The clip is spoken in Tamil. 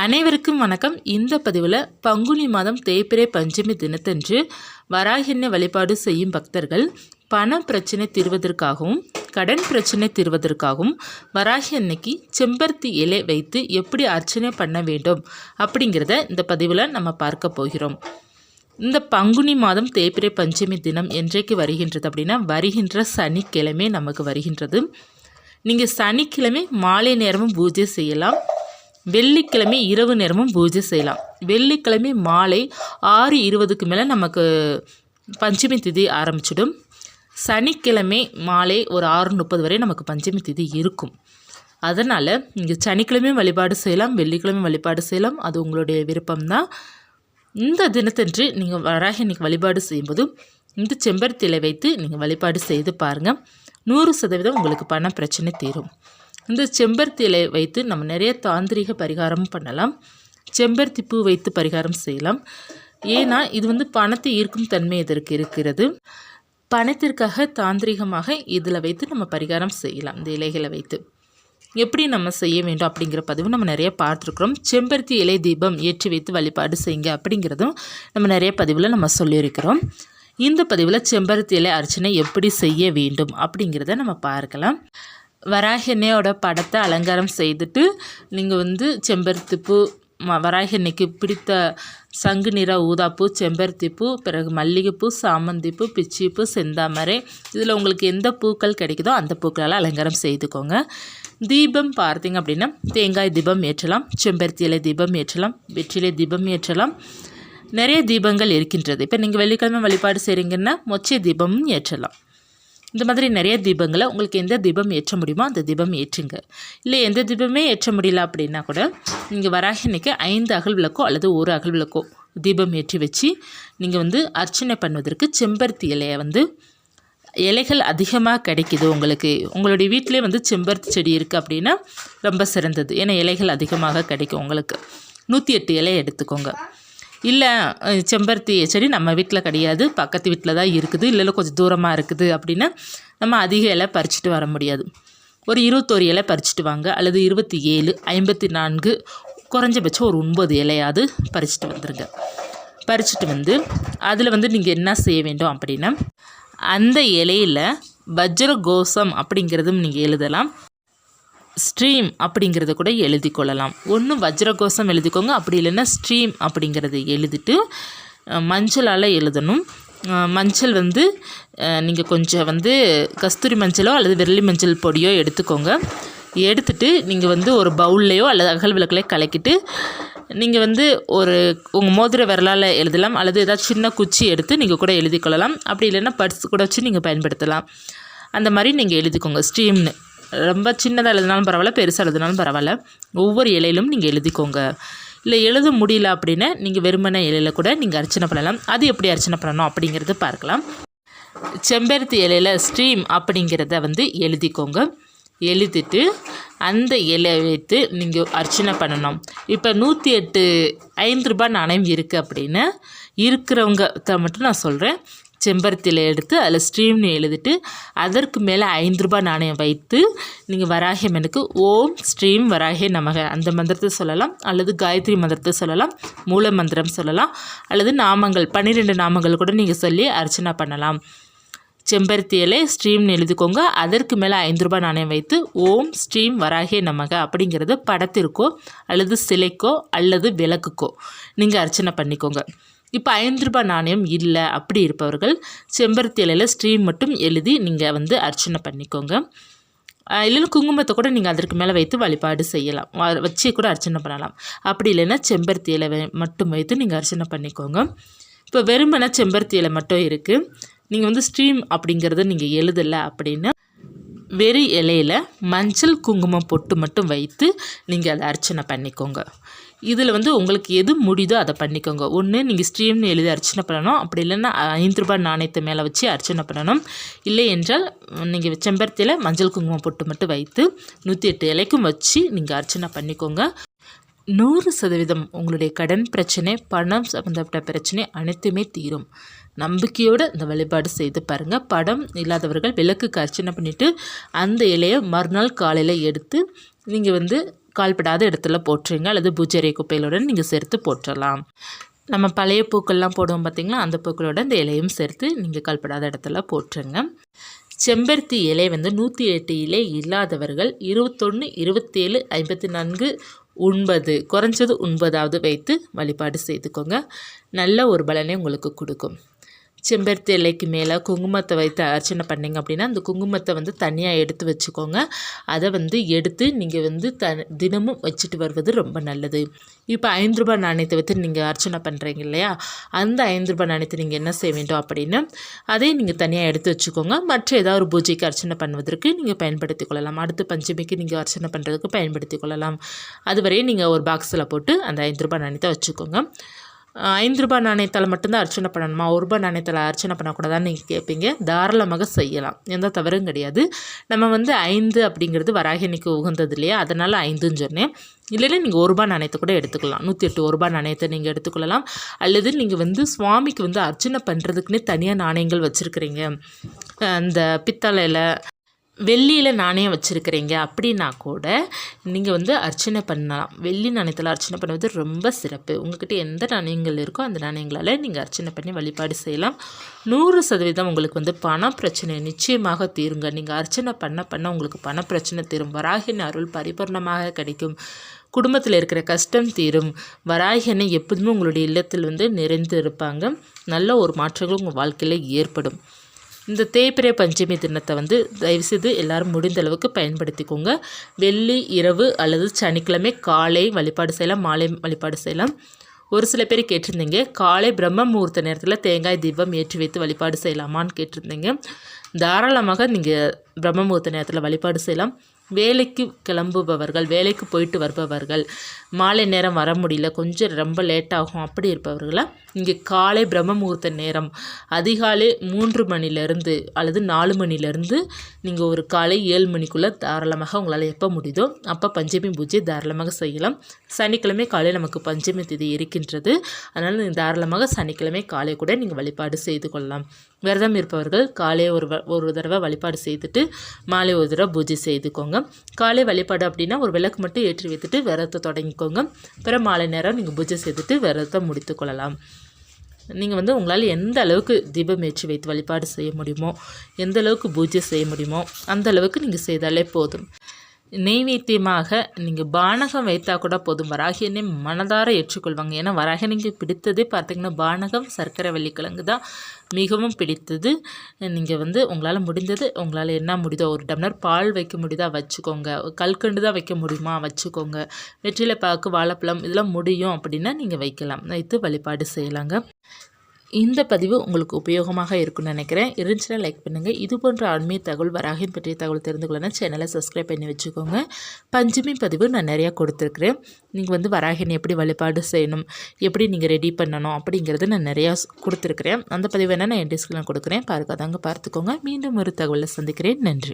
அனைவருக்கும் வணக்கம். இந்த பதிவில் பங்குனி மாதம் தேய்பிறை பஞ்சமி தினத்தன்று வராகியனை வழிபாடு செய்யும் பக்தர்கள் பண பிரச்சனை தீர்வதற்காகவும் கடன் பிரச்சனை தீர்வதற்காகவும் வராகி அன்னைக்கு செம்பருத்தி இலை வைத்து எப்படி அர்ச்சனை பண்ண வேண்டும் அப்படிங்கிறத இந்த பதிவில் நம்ம பார்க்க போகிறோம். இந்த பங்குனி மாதம் தேய்பிறை பஞ்சமி தினம் என்றைக்கு வருகின்றது அப்படின்னா வருகின்ற சனிக்கிழமை நமக்கு வருகின்றது. நீங்கள் சனிக்கிழமை மாலை நேரமும் பூஜை செய்யலாம், வெள்ளிக்கிழமை இரவு நேரமும் பூஜை செய்யலாம். வெள்ளிக்கிழமை மாலை 6:20க்கு மேலே நமக்கு பஞ்சமி திதி ஆரம்பிச்சிடும். சனிக்கிழமை மாலை ஒரு 6:30 வரை நமக்கு பஞ்சமி திதி இருக்கும். அதனால் நீங்கள் சனிக்கிழமையும் வழிபாடு செய்யலாம், வெள்ளிக்கிழமையும் வழிபாடு செய்யலாம், அது உங்களுடைய விருப்பம்தான். இந்த தினத்தன்று நீங்கள் வராகி அன்னைக்கு வழிபாடு செய்யும்போது இந்த செம்பருத்தி இலை வைத்து நீங்கள் வழிபாடு செய்து பாருங்கள். 100% உங்களுக்கு பண பிரச்சனை தீரும். இந்த செம்பருத்தி இலை வைத்து நம்ம நிறைய தாந்திரிக பரிகாரமும் பண்ணலாம். செம்பருத்தி பூ வைத்து பரிகாரம் செய்யலாம். ஏன்னா இது பணத்தை ஈர்க்கும் தன்மை இதற்கு இருக்கிறது. பணத்திற்காக தாந்திரிகமாக இதில் வைத்து நம்ம பரிகாரம் செய்யலாம். இந்த இலைகளை வைத்து எப்படி நம்ம செய்ய வேண்டும் அப்படிங்கிற பதிவு நம்ம நிறைய பார்த்துருக்குறோம். செம்பருத்தி இலை தீபம் ஏற்றி வைத்து வழிபாடு செய்யுங்க அப்படிங்கிறதும் நம்ம நிறைய பதிவில் நம்ம சொல்லியிருக்கிறோம். இந்த பதிவில் செம்பருத்தி இலை அர்ச்சனை எப்படி செய்ய வேண்டும் அப்படிங்கிறத நம்ம பார்க்கலாம். வராகி அன்னையோட படத்தை அலங்காரம் செய்துட்டு நீங்கள் செம்பருத்தி பூ, வராகி அன்னைக்கு பிடித்த சங்கு நிற ஊதாப்பூ, செம்பருத்தி பூ, பிறகு மல்லிகைப்பூ, சாமந்திப்பூ, பிச்சிப்பூ, செந்தாமரை, இதில் உங்களுக்கு எந்த பூக்கள் கிடைக்குதோ அந்த பூக்களால் அலங்காரம் செய்துக்கோங்க. தீபம் பார்த்திங்க அப்படின்னா தேங்காய் தீபம் ஏற்றலாம், செம்பருத்தி இலை தீபம் ஏற்றலாம், வெற்றிலை தீபம் ஏற்றலாம். நிறைய தீபங்கள் இருக்கின்றது. இப்போ நீங்கள் வெள்ளிக்கிழமை வழிபாடு செய்கிறீங்கன்னா மொச்சை தீபமும் ஏற்றலாம். இந்த மாதிரி நிறைய தீபங்களை உங்களுக்கு எந்த தீபம் ஏற்ற முடியுமோ அந்த தீபம் ஏற்றுங்க. இல்லை எந்த தீபமே ஏற்ற முடியல அப்படின்னா கூட நீங்கள் வராகி அன்னைக்கு 5 அகல் விளக்கோ அல்லது 1 அகல் விளக்கோ தீபம் ஏற்றி வச்சு நீங்கள் அர்ச்சனை பண்ணுவதற்கு செம்பருத்தி இலையை இலைகள் அதிகமாக கிடைக்கிது உங்களுக்கு, உங்களுடைய வீட்டிலே செம்பருத்தி செடி இருக்குது அப்படின்னா ரொம்ப சிறந்தது. ஏன்னா இலைகள் அதிகமாக கிடைக்கும் உங்களுக்கு. 108 இலை எடுத்துக்கோங்க. இல்லை செம்பருத்தி செடி நம்ம வீட்டில் கிடையாது, பக்கத்து வீட்டில் தான் இருக்குது, இல்லை கொஞ்சம் தூரமாக இருக்குது அப்படின்னா நம்ம அதிக இலை பறிச்சுட்டு வர முடியாது. ஒரு 21 இலை பறிச்சுட்டு வாங்க, அல்லது 27, 54, குறைஞ்சபட்சம் ஒரு 9 இலையாவது பறிச்சுட்டு வந்துடுங்க. பறிச்சுட்டு அதில் நீங்கள் என்ன செய்ய வேண்டும் அப்படின்னா அந்த இலையில் வஜ்ர கோஷம் அப்படிங்கிறதும் நீங்கள் எழுதலாம், ஸ்ட்ரீம் அப்படிங்கிறத கூட எழுதி கொள்ளலாம். ஒன்று வஜ்ரகோஷம் எழுதிக்கோங்க, அப்படி இல்லைன்னா ஸ்ட்ரீம் அப்படிங்கிறத எழுதிட்டு மஞ்சளால் எழுதணும். மஞ்சள் நீங்கள் கொஞ்சம் கஸ்தூரி மஞ்சளோ அல்லது வெள்ளி மஞ்சள் பொடியோ எடுத்துக்கோங்க. எடுத்துட்டு நீங்கள் ஒரு பவுல்லையோ அல்லது அகல் விளக்குலையோ கலக்கிட்டு நீங்கள் ஒரு உங்கள் மோதிர விரலால் எழுதலாம், அல்லது ஏதாவது சின்ன குச்சி எடுத்து நீங்கள் கூட எழுதி கொள்ளலாம். அப்படி இல்லைன்னா பர்ஸ் கூட வச்சு நீங்கள் பயன்படுத்தலாம். அந்த மாதிரி நீங்கள் எழுதிக்கோங்க. ஸ்ட்ரீம்னு ரொம்ப சின்னதாக எழுதினாலும் பரவாயில்ல, பெருசாக எழுதினாலும் பரவாயில்ல, ஒவ்வொரு இலையிலும் நீங்கள் எழுதிக்கோங்க. இல்லை எழுத முடியல அப்படின்னா நீங்கள் வெறுமனை இலையில் கூட நீங்கள் அர்ச்சனை பண்ணலாம். அது எப்படி அர்ச்சனை பண்ணணும் அப்படிங்கிறது பார்க்கலாம். செம்பருத்தி இலையில் ஸ்ட்ரீம் அப்படிங்கிறத எழுதிக்கோங்க. எழுதிட்டு அந்த இலையை வைத்து நீங்கள் அர்ச்சனை பண்ணணும். இப்போ 108 ₹5 நாணயம் இருக்குது அப்படின்னு இருக்கிறவங்க மட்டும் நான் சொல்கிறேன். செம்பருத்தியில் எடுத்து அதில் ஸ்ட்ரீம்னு எழுதிட்டு அதற்கு மேலே ₹5 நாணயம் வைத்து நீங்கள் வராகி அம்மனுக்கு ஓம் ஸ்ட்ரீம் வராகி நமக அந்த மந்திரத்தை சொல்லலாம், அல்லது காயத்ரி மந்திரத்தை சொல்லலாம், மூல மந்திரம் சொல்லலாம், அல்லது நாமங்கள் 12 நாமங்கள் கூட நீங்கள் சொல்லி அர்ச்சனை பண்ணலாம். செம்பருத்தி இலை ஸ்ட்ரீம்னு எழுதிக்கோங்க. அதற்கு மேலே ₹5 நாணயம் வைத்து ஓம் ஸ்ட்ரீம் வராகி நமக அப்படிங்கிறது படத்திற்கோ அல்லது சிலைக்கோ அல்லது விளக்குக்கோ நீங்கள் அர்ச்சனை பண்ணிக்கோங்க. இப்போ ₹5 நாணயம் இல்லை அப்படி இருப்பவர்கள் செம்பருத்தி இலையில் ஸ்ட்ரீம் மட்டும் எழுதி நீங்கள் அர்ச்சனை பண்ணிக்கோங்க. இல்லைன்னா குங்குமத்தை கூட நீங்கள் அதற்கு மேலே வைத்து வழிபாடு செய்யலாம், வச்சு கூட அர்ச்சனை பண்ணலாம். அப்படி இல்லைன்னா செம்பருத்தி இலை மட்டும் வைத்து நீங்கள் அர்ச்சனை பண்ணிக்கோங்க. இப்போ வெறுமனை செம்பருத்தி இலை மட்டும் இருக்குது, நீங்கள் ஸ்ட்ரீம் அப்படிங்கிறத நீங்கள் எழுதலை அப்படின்னா வெறு இலையில் மஞ்சள் குங்குமம் பொட்டு மட்டும் வைத்து நீங்கள் அதை அர்ச்சனை பண்ணிக்கோங்க. இதில் உங்களுக்கு எது முடியுதோ அதை பண்ணிக்கோங்க. ஒன்று நீங்கள் ஸ்ட்ரீம்னு எழுதி அர்ச்சனை பண்ணணும், அப்படி இல்லைன்னா ₹5 நாணயத்தை மேலே வச்சு அர்ச்சனை பண்ணணும். இல்லை என்றால் நீங்கள் செம்பருத்தியில் மஞ்சள் குங்குமம் பொட்டு மட்டும் வைத்து 108 இலைக்கும் வச்சு நீங்கள் அர்ச்சனை பண்ணிக்கோங்க. 100% உங்களுடைய கடன் பிரச்சனை, பணம் சம்மந்தப்பட்ட பிரச்சனை அனைத்துமே தீரும். நம்பிக்கையோடு இந்த வழிபாடு செய்து பாருங்கள். படம் இல்லாதவர்கள் விளக்குக்கு அர்ச்சனை பண்ணிவிட்டு அந்த இலையை மறுநாள் காலையில் எடுத்து நீங்கள் கால்படாத இடத்துல போட்டுருங்க, அல்லது பூஜை குப்பைகளுடன் நீங்கள் சேர்த்து போட்டுடலாம். நம்ம பழைய பூக்கள்லாம் போடுவோம் பார்த்திங்களா, அந்த பூக்களோட இந்த இலையும் சேர்த்து நீங்கள் கால்படாத இடத்துல போட்டுருங்க. செம்பருத்தி இலை வந்து 108 இலை இல்லாதவர்கள் 21, 27, 54, 9 குறைஞ்சது 9வது வைத்து வழிபாடு செய்துக்கோங்க. நல்ல ஒரு பலனை உங்களுக்கு கொடுக்கும். செம்பருத்தி இலைக்கு மேலே குங்குமத்தை வைத்து அர்ச்சனை பண்ணிங்க அப்படின்னா அந்த குங்குமத்தை வந்து தனியாக எடுத்து வச்சுக்கோங்க. அதை வந்து எடுத்து நீங்கள் வந்து தினமும் வச்சுட்டு வருவது ரொம்ப நல்லது. இப்போ 5 ரூபாய் நாணயத்தை வைத்து நீங்கள் அர்ச்சனை பண்ணுறீங்க இல்லையா, அந்த 5 ரூபாய் நாணயத்தை நீங்கள் என்ன செய்ய வேண்டும் அப்படின்னா அதை நீங்கள் தனியாக எடுத்து வச்சுக்கோங்க. மற்ற ஏதாவது ஒரு பூஜைக்கு அர்ச்சனை பண்ணுவதற்கு நீங்கள் பயன்படுத்தி கொள்ளலாம். அடுத்து பஞ்சமிக்கு நீங்கள் அர்ச்சனை பண்ணுறதுக்கு பயன்படுத்தி கொள்ளலாம். அதுவரையே நீங்கள் ஒரு பாக்ஸில் போட்டு அந்த 5 ரூபாய் நாணயத்தை வச்சுக்கோங்க. 5 ரூபாய் நாணயத்தால் மட்டும்தான் அர்ச்சனை பண்ணணுமா, 1 ரூபாய் நாணயத்தால் அர்ச்சனை பண்ணக்கூடாதான்னு நீங்கள் கேட்பீங்க. தாராளமாக செய்யலாம், எந்த தவறும் கிடையாது. நம்ம வந்து 5 அப்படிங்கிறது வராகினிக்கு உகந்தது இல்லையா, அதனால் 5ன்னு சொன்னேன். இல்லைன்னா நீங்கள் 1 ரூபாய் நாணயத்தை கூட எடுத்துக்கலாம். 108 1 ரூபாய் நாணயத்தை நீங்கள் எடுத்துக்கொள்ளலாம். அல்லது நீங்கள் வந்து சுவாமிக்கு வந்து அர்ச்சனை பண்ணுறதுக்குன்னே தனியாக நாணயங்கள் வச்சுருக்கிறீங்க, அந்த பித்தளையில் வெள்ளியில் நாணயம் வச்சுருக்கிறீங்க அப்படின்னா கூட நீங்கள் வந்து அர்ச்சனை பண்ணலாம். வெள்ளி நாணயத்தில் அர்ச்சனை பண்ணுவது ரொம்ப சிறப்பு. உங்கள்கிட்ட எந்த நாணயங்கள் இருக்கோ அந்த நாணயங்களால் நீங்கள் அர்ச்சனை பண்ணி வழிபாடு செய்யலாம். 100% உங்களுக்கு வந்து பண பிரச்சனை நிச்சயமாக தீருங்க. நீங்கள் அர்ச்சனை பண்ண உங்களுக்கு பண பிரச்சனை தீரும். வராகின் அருள் பரிபூர்ணமாக கிடைக்கும். குடும்பத்தில் இருக்கிற கஷ்டம் தீரும். வராகினை எப்போதுமே உங்களுடைய இல்லத்தில் வந்து நிறைந்து இருப்பாங்க. நல்ல ஒரு மாற்றங்கள் உங்கள் வாழ்க்கையில் ஏற்படும். இந்த தேய்பிறை பஞ்சமி தினத்தை வந்து தயவுசெய்து எல்லோரும் முடிந்த அளவுக்கு பயன்படுத்திக்கோங்க. வெள்ளி இரவு அல்லது சனிக்கிழமை காலை வழிபாடு செய்யலாம், மாலை வழிபாடு செய்யலாம். ஒரு சில பேர் கேட்டிருந்தீங்க, காலை பிரம்ம முகூர்த்த நேரத்தில் தேங்காய் தீபம் ஏற்றி வைத்து வழிபாடு செய்யலாமான்னு கேட்டிருந்தீங்க. தாராளமாக நீங்கள் பிரம்ம முகூர்த்த நேரத்தில் வழிபாடு செய்யலாம். வேலைக்கு கிளம்புபவர்கள், வேலைக்கு போயிட்டு வருபவர்கள், மாலை நேரம் வர முடியல, கொஞ்சம் ரொம்ப லேட்டாகும் அப்படி இருப்பவர்களா இங்கே காலை பிரம்ம முகூர்த்த நேரம் அதிகாலை 3 மணிலேருந்து அல்லது 4 மணிலேருந்து நீங்கள் ஒரு காலை 7 மணிக்குள்ளே தாராளமாக உங்களால் எப்போ முடியுதோ அப்போ பஞ்சமி பூஜை தாராளமாக செய்யலாம். சனிக்கிழமை காலை நமக்கு பஞ்சமி திதி இருக்கின்றது. அதனால் நீங்கள் தாராளமாக சனிக்கிழமை காலை கூட நீங்கள் வழிபாடு செய்து கொள்ளலாம். விரதம் இருப்பவர்கள் காலை ஒரு தடவை வழிபாடு செய்துட்டு மாலை ஒரு தடவை பூஜை செய்துக்கோங்க. காலை வழிபாடு அப்படின்னா ஒரு விளக்கு மட்டும் ஏற்றி வைத்துட்டு விரதத்தை தொடங்கிக்கோங்க. பிற மாலை நேரம் நீங்கள் பூஜை செய்துட்டு விரதத்தை முடித்து கொள்ளலாம். நீங்கள் வந்து உங்களால் எந்த அளவுக்கு தீபம் ஏற்றி வைத்து வழிபாடு செய்ய முடியுமோ, எந்த அளவுக்கு பூஜை செய்ய முடியுமோ அந்த அளவுக்கு நீங்கள் செய்தாலே போதும். நெய்வேத்தியமாக நீங்கள் பானகம் வைத்தா கூட போதும். வராகியனை மனதார ஏற்றுக்கொள்வாங்க. ஏன்னா வராகினிக்கு பிடித்ததே பார்த்திங்கன்னா பானகம், சர்க்கரை வெள்ளிக்கிழங்கு தான் மிகவும் பிடித்தது. நீங்கள் வந்து உங்களால் முடிந்தது, உங்களால் என்ன முடியுதோ, ஒரு டம்ளர் பால் வைக்க முடியுதா வச்சுக்கோங்க, கல்கண்டு தான் வைக்க முடியுமா வச்சுக்கோங்க, வெற்றிலை பாக்கு, வாழைப்பழம் இதெல்லாம் முடியும் அப்படின்னா நீங்கள் வைக்கலாம், வைத்து வழிபாடு செய்யலாங்க. இந்த பதிவு உங்களுக்கு உபயோகமாக இருக்குன்னு நினைக்கிறேன். இருந்துச்சுன்னா லைக் பண்ணுங்கள். இது போன்ற ஆன்மீக தகவல், வராகின் பற்றிய தகவல் தெரிந்து கொள்ளணும் சேனலை சப்ஸ்கிரைப் பண்ணி வச்சுக்கோங்க. பஞ்சமி பதிவு நான் நிறையா கொடுத்துருக்குறேன். நீங்கள் வந்து வராகின் எப்படி வழிபாடு செய்யணும், எப்படி நீங்கள் ரெடி பண்ணணும் அப்படிங்கிறது நான் நிறையா கொடுத்துருக்குறேன். அந்த பதிவு வேணால் நான் என் டிஸ்கிரிப்ஷனில் கொடுக்குறேன், பார்க்காதவங்க பார்த்துக்கோங்க. மீண்டும் ஒரு தகவலை சந்திக்கிறேன். நன்றி.